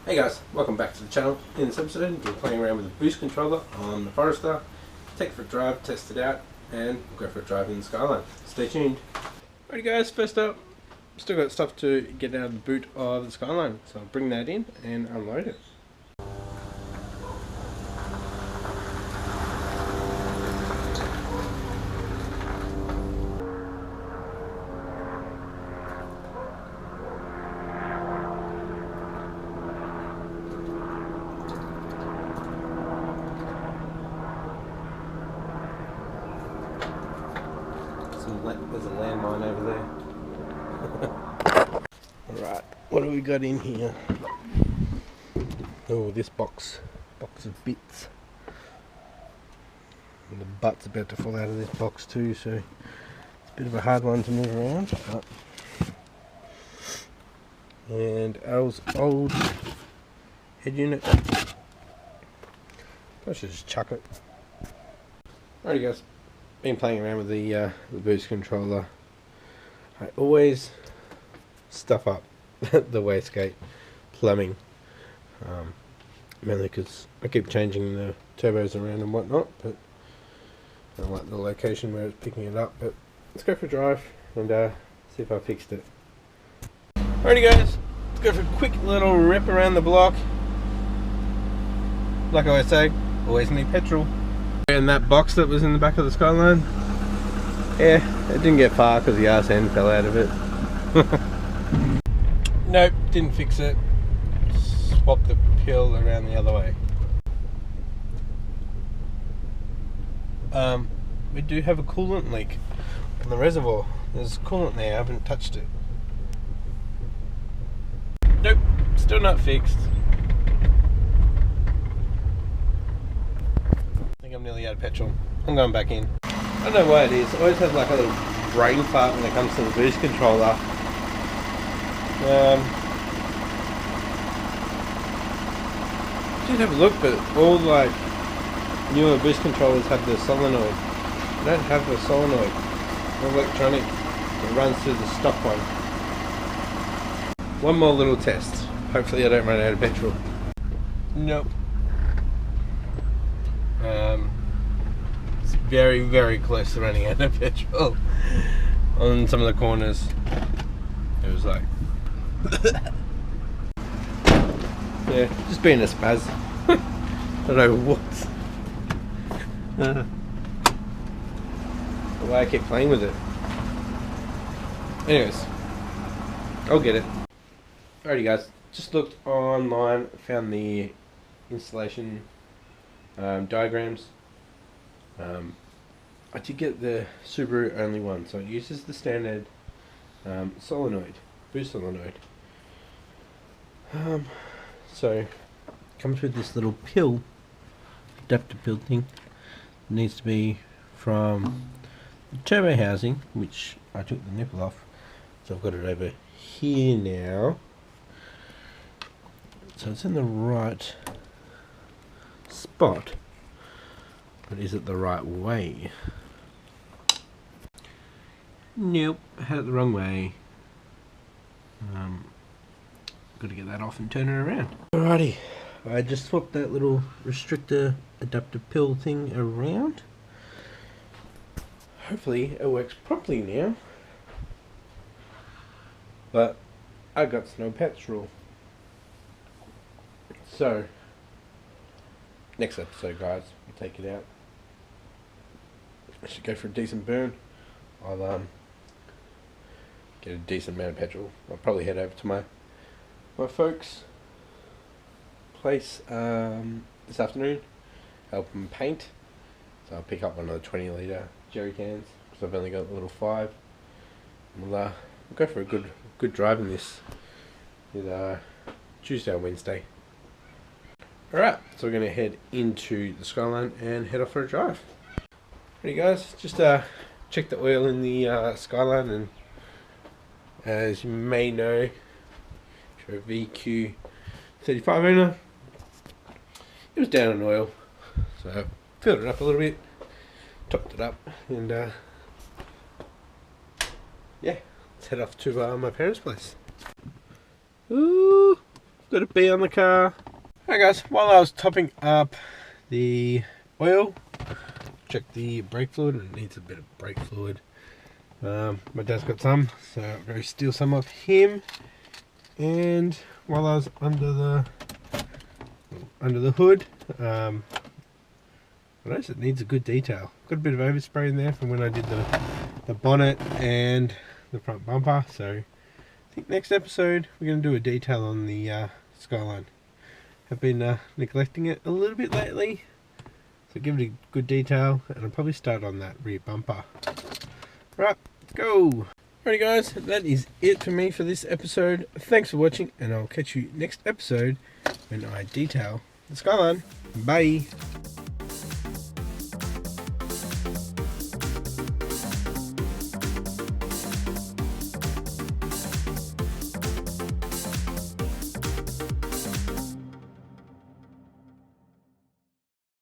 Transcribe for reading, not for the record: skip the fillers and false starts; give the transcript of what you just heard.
Hey guys, welcome back to the channel. In this episode, we're playing around with the boost controller on the Forester. Take it for a drive, test it out, and we'll go for a drive in the Skyline. Stay tuned. Alrighty guys, first up, still got stuff to get out of the boot of the Skyline, so I'll bring that in and unload it. There's a landmine over there. Alright, what do we got in here? Oh, this box of bits. And the butt's about to fall out of this box too, so it's a bit of a hard one to move around. And Al's old head unit. I should just chuck it. Alrighty guys. Been playing around with the boost controller. I always stuff up the wastegate plumbing, mainly because I keep changing the turbos around and whatnot, but I don't like the location where it's picking it up. But let's go for a drive and see if I fixed it. Alrighty guys, let's go for a quick little rip around the block. Like I always say, always need petrol. And that box that was in the back of the Skyline, yeah, it didn't get far because the arse end fell out of it. Nope, didn't fix it. Swap the pill around the other way. We do have a coolant leak on the reservoir. There's coolant there, I haven't touched it. Nope, still not fixed. I'm nearly out of petrol. I'm going back in. I don't know why it is. I always have like a little brain fart when it comes to the boost controller. Did have a look, but all like newer boost controllers have the solenoid. I don't have the solenoid. Electronic. It runs through the stock one. One more little test. Hopefully I don't run out of petrol. Nope. It's very, very close to running out of petrol. On some of the corners, it was like, yeah, just being a spaz. I don't know what. The way I keep playing with it. Anyways, I'll get it. Alrighty guys, just looked online, found the installation diagrams. I did get the Subaru only one, so it uses the standard solenoid, boost solenoid. So it comes with this little pill, adapter pill thing. It needs to be from the turbo housing, which I took the nipple off, so I've got it over here now. So it's in the right spot. But is it the right way? Nope, I had it the wrong way. Got to get that off and turn it around. Alrighty, I just swapped that little restrictor adapter pill thing around. Hopefully it works properly now. But I got no petrol. So, next episode guys, we'll take it out. I should go for a decent burn. I'll get a decent amount of petrol. I'll probably head over to my folks' place this afternoon, help them paint. So I'll pick up one of the 20 litre jerry cans because I've only got a little 5. And we'll go for a good drive in this either Tuesday or Wednesday. Alright, so we're going to head into the Skyline and head off for a drive. Alright guys, just check the oil in the Skyline, and as you may know, if you're a VQ35 owner, it was down on oil, so filled it up a little bit, topped it up, and yeah, let's head off to my parents' place. Ooh, let it be on the car. Hi guys, while I was topping up the oil, check the brake fluid, and it needs a bit of brake fluid. My dad's got some, so I'll go steal some off him. And while I was under the hood, I noticed it needs a good detail. Got a bit of overspray in there from when I did the bonnet and the front bumper. So I think next episode we're going to do a detail on the Skyline. I've been neglecting it a little bit lately, so give it a good detail, and I'll probably start on that rear bumper. Right, let's go! Alrighty guys, that is it for me for this episode. Thanks for watching, and I'll catch you next episode when I detail the Skyline. Bye!